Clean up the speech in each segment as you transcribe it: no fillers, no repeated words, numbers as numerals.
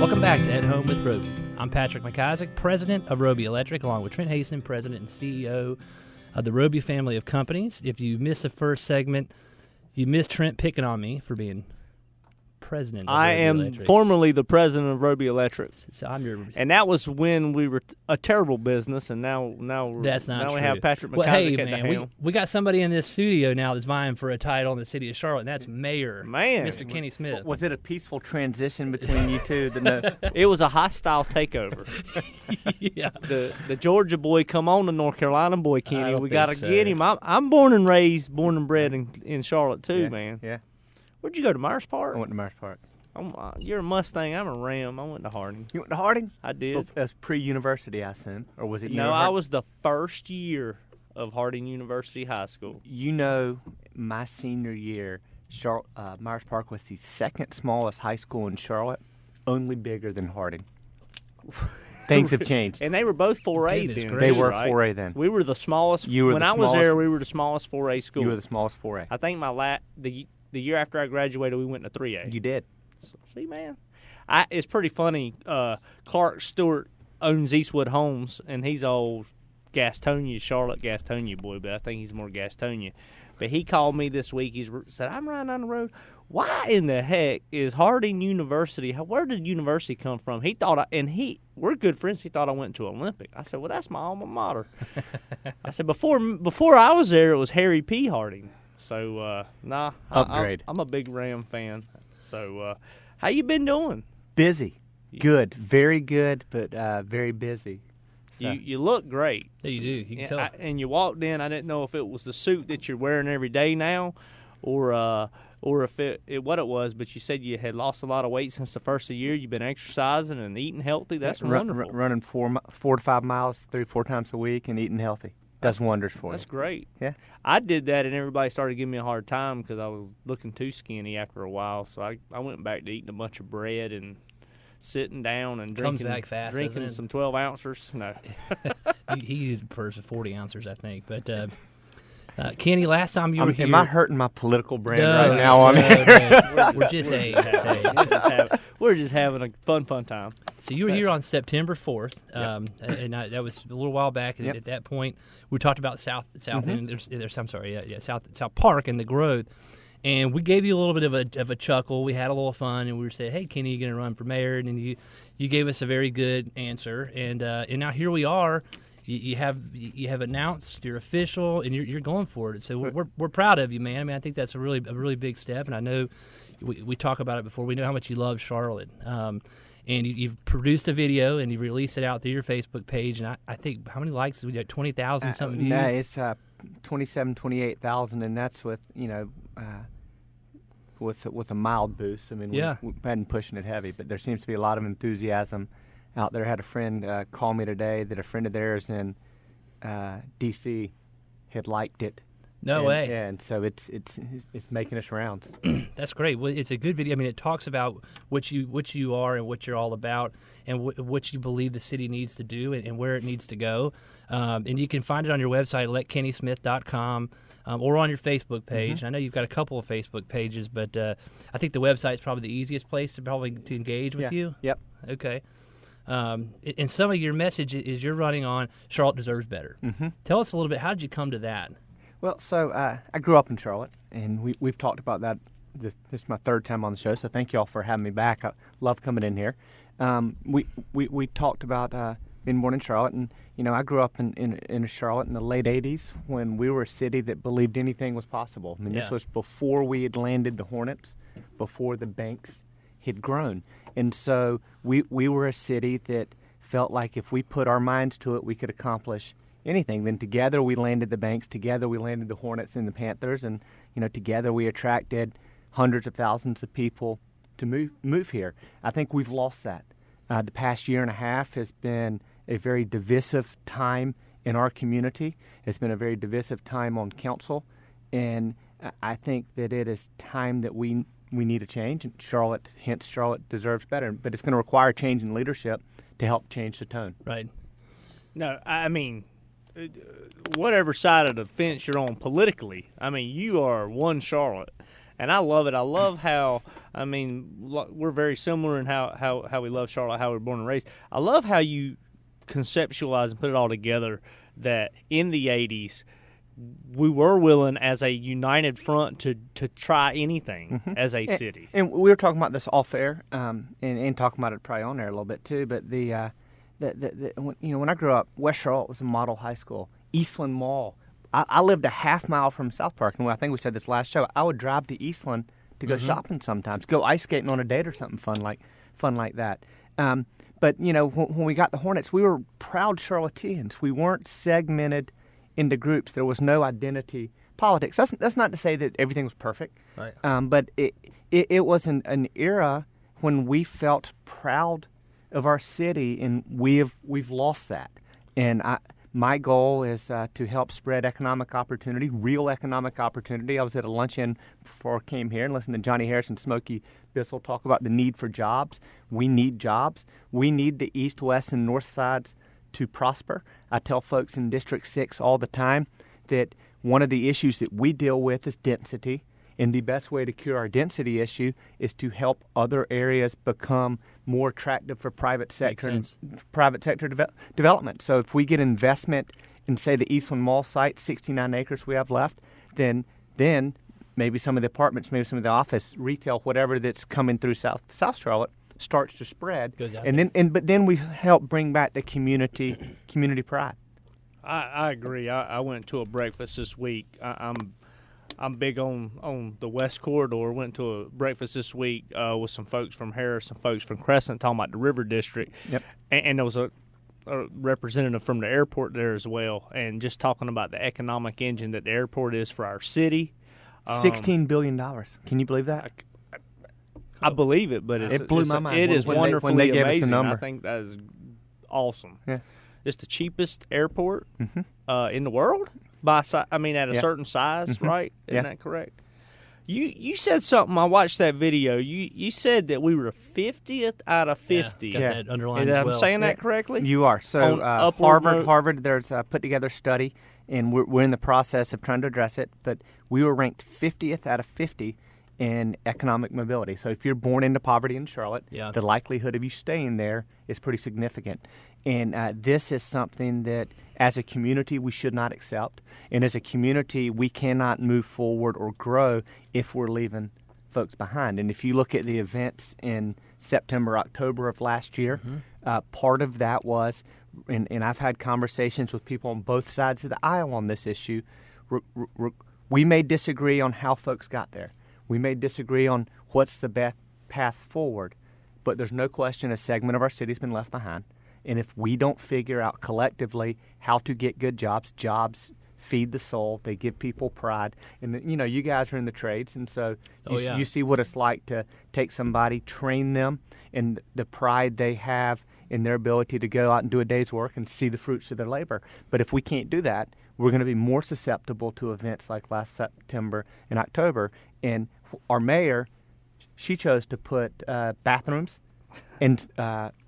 Welcome back to At Home with Roby. I'm Patrick McIsaac, president of Roby Electric, along with Trent Haston, president and CEO of the Roby family of companies. If you missed the first segment, you missed Trent picking on me for being president of Roby Electric. I am formerly the president of Roby Electric. So I'm your... And that was when we were a terrible business, and now That's not true. we have Patrick McIsaac well, hey, at the man, helm. we got somebody in this studio now that's vying for a title in the city of Charlotte, and that's Mayor, Man. Mr. Kenny Smith. Was it a peaceful transition between you two? It was a hostile takeover. Yeah. The Georgia boy come on, the North Carolina boy, I Kenny. don't We got to think so. get him. I'm born and bred in Charlotte, too, man. Yeah. Where'd you go, to Myers Park? I went to Myers Park. You're a Mustang. I'm a Ram. I went to Harding. You went to Harding? I did. That's pre-university, I assume. Or was it No, I was the first year of Harding University High School. You know, my senior year, Myers Park was the second smallest high school in Charlotte, only bigger than Harding. Things have changed. And they were both 4A Goodness then. gracious. They were right? 4A then. We were the smallest. You were when the I was smallest- there, we were the smallest 4A school. You were the smallest 4A. I think the year after I graduated, we went to 3A. You did. See, man, it's pretty funny. Clark Stewart owns Eastwood Homes, and he's old Gastonia, Charlotte Gastonia boy, but I think he's more Gastonia. But he called me this week. He said, "I'm riding down the road. Why in the heck is Harding University? Where did university come from?" He thought, we're good friends. He thought I went to Olympic. I said, "Well, that's my alma mater." I said, "Before I was there, it was Harry P. Harding." So, Upgrade. I'm a big Ram fan. So, how you been doing? Busy. Good. Very good, but very busy. So. You look great. Yeah, you do. You can tell. And you walked in. I didn't know if it was the suit that you're wearing every day now, or if what it was. But you said you had lost a lot of weight since the first of the year. You've been exercising and eating healthy. That's wonderful. Running 4 to 5 miles 3-4 times a week and eating healthy. Does wonders for you. That's great. Yeah. I did that, and everybody started giving me a hard time because I was looking too skinny after a while. So I went back to eating a bunch of bread and sitting down and Comes drinking, back fast, doesn't it? some 12-ounces. No. he prefers 40 ounces, I think. But Kenny, last time you were here, Am I hurting my political brand No, right now on no, here? no. We're just We're just having a fun time. So you were here on September 4th, that was a little while back. And Yep. at that point, we talked about South End. South Park and the growth, and we gave you a little bit of a chuckle. We had a little fun, and we were saying, "Hey, Kenny, you going to run for mayor?" And you gave us a very good answer, and now here we are. You have announced you're official, and you're going for it. So we're proud of you, man. I mean, I think that's a really big step, and I know we talk about it before. We know how much you love Charlotte. And you've produced a video and you've released it out through your Facebook page. And I think, how many likes? We got 20,000 something views. No, it's 28,000, and that's with with a mild boost. I mean, Yeah. we've been pushing it heavy, but there seems to be a lot of enthusiasm out there. I had a friend call me today that a friend of theirs in D.C. had liked it. No way. Yeah, and so it's making its rounds. That's great. Well, it's a good video. I mean, it talks about what you are and what you're all about, and what you believe the city needs to do and where it needs to go. And you can find it on your website, letkennysmith.com, or on your Facebook page. Mm-hmm. I know you've got a couple of Facebook pages, but I think the website is probably the easiest place to engage with you. Yep. Okay. And some of your message is you're running on Charlotte Deserves Better. Mm-hmm. Tell us a little bit. How did you come to that? Well, so I grew up in Charlotte, and we've talked about that. This is my third time on the show, so thank you all for having me back. I love coming in here. We talked about being born in Charlotte, and I grew up in Charlotte in the late '80s when we were a city that believed anything was possible. I mean, This was before we had landed the Hornets, before the banks had grown, and so we were a city that felt like if we put our minds to it, we could accomplish anything. Then together we landed the banks, together we landed the Hornets and the Panthers, and together we attracted hundreds of thousands of people to move here. I think we've lost that. The past year and a half has been a very divisive time in our community. It's been a very divisive time on council, and I think that it is time that we need a change. And Charlotte deserves better, but it's going to require change in leadership to help change the tone. Right. No, I mean, whatever side of the fence you're on politically, I mean, you are one Charlotte, and I love it. I love how I mean, we're very similar in how we love Charlotte, how we were born and raised. I love how you conceptualize and put it all together that in the 80s, we were willing as a united front to try anything as a city. And we were talking about this off air, and talking about it probably on air a little bit too. But when I grew up, West Charlotte was a model high school. Eastland Mall. I lived a half mile from South Park, and I think we said this last show. I would drive to Eastland to go shopping sometimes, go ice skating on a date or something fun like that. But when we got the Hornets, we were proud Charlotteans. We weren't segmented into groups. There was no identity politics. That's not to say that everything was perfect, right. But it was an era when we felt proud of our city, and we've lost that. And my goal is to help spread economic opportunity, real economic opportunity. I was at a luncheon before I came here and listened to Johnny Harris and Smokey Bissell talk about the need for jobs. We need jobs. We need the east, west, and north sides to prosper. I tell folks in District 6 all the time that one of the issues that we deal with is density, and the best way to cure our density issue is to help other areas become more attractive for private sector development. So if we get investment in, say, the Eastland Mall site, 69 acres we have left, then maybe some of the apartments, maybe some of the office, retail, whatever that's coming through South Charlotte starts to spread, but then we help bring back the community pride. I agree. I went to a breakfast this week. I'm big on the West Corridor. Went to a breakfast this week with some folks from Harris, some folks from Crescent, talking about the River District. Yep. And there was a representative from the airport there as well, and just talking about the economic engine that the airport is for our city. $16 billion. Can you believe that? I believe it, but it blew my mind. It is wonderfully when they gave amazing. us a number. I think that is awesome. Yeah. It's the cheapest airport in the world at a certain size, right? Isn't that correct? You said something. I watched that video. You said that we were 50th out of 50. Got that underlined as well. I'm saying that correctly? You are. So Harvard, there's put together a study, and we're in the process of trying to address it. But we were ranked 50th out of 50 in economic mobility. So if you're born into poverty in Charlotte, the likelihood of you staying there is pretty significant. And this is something that, as a community, we should not accept. And as a community, we cannot move forward or grow if we're leaving folks behind. And if you look at the events in September, October of last year, part of that was, and I've had conversations with people on both sides of the aisle on this issue, we may disagree on how folks got there. We may disagree on what's the best path forward, but there's no question a segment of our city's been left behind. And if we don't figure out collectively how to get good jobs feed the soul, they give people pride. And, you guys are in the trades, and so you see what it's like to take somebody, train them, and the pride they have in their ability to go out and do a day's work and see the fruits of their labor. But if we can't do that, we're going to be more susceptible to events like last September and October. And our mayor, she chose to put bathrooms and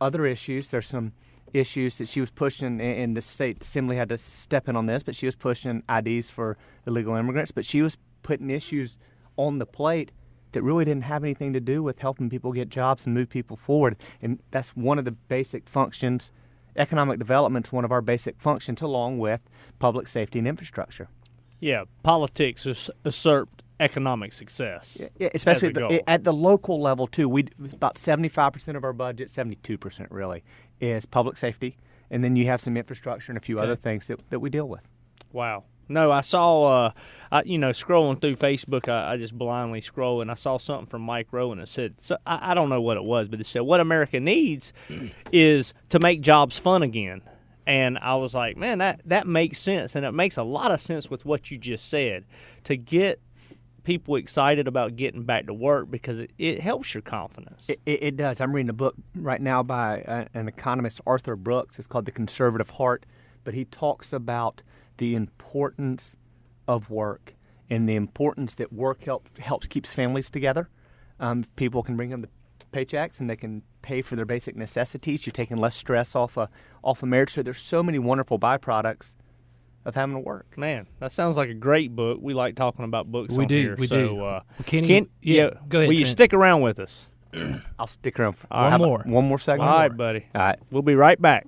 other issues. There's some issues that she was pushing, and the state assembly had to step in on this, but she was pushing IDs for illegal immigrants. But she was putting issues on the plate that really didn't have anything to do with helping people get jobs and move people forward. And that's one of the basic functions. Economic development is one of our basic functions, along with public safety and infrastructure. Yeah, politics assert economic success. Yeah, especially at the local level too. About 75% of our budget, 72% really, is public safety, and then you have some infrastructure and a few other things that we deal with. Wow. No, I saw, scrolling through Facebook, I just blindly scroll, and I saw something from Mike Rowan that said, I don't know what it was, but it said, what America needs is to make jobs fun again. And I was like, man, that makes sense, and it makes a lot of sense with what you just said, to get people excited about getting back to work, because it helps your confidence. It does. I'm reading a book right now by an economist, Arthur Brooks. It's called The Conservative Heart, but he talks about the importance of work and the importance that work helps keeps families together. People can bring them the paychecks, and they can pay for their basic necessities. You're taking less stress off a marriage. So there's so many wonderful byproducts of having to work. Man, that sounds like a great book. We like talking about books We on do, here. we so, do. Kenny, Ken, go ahead. Will you Trent. stick around with us? I'll stick around for All right, one more segment. All right, buddy. All right. We'll be right back.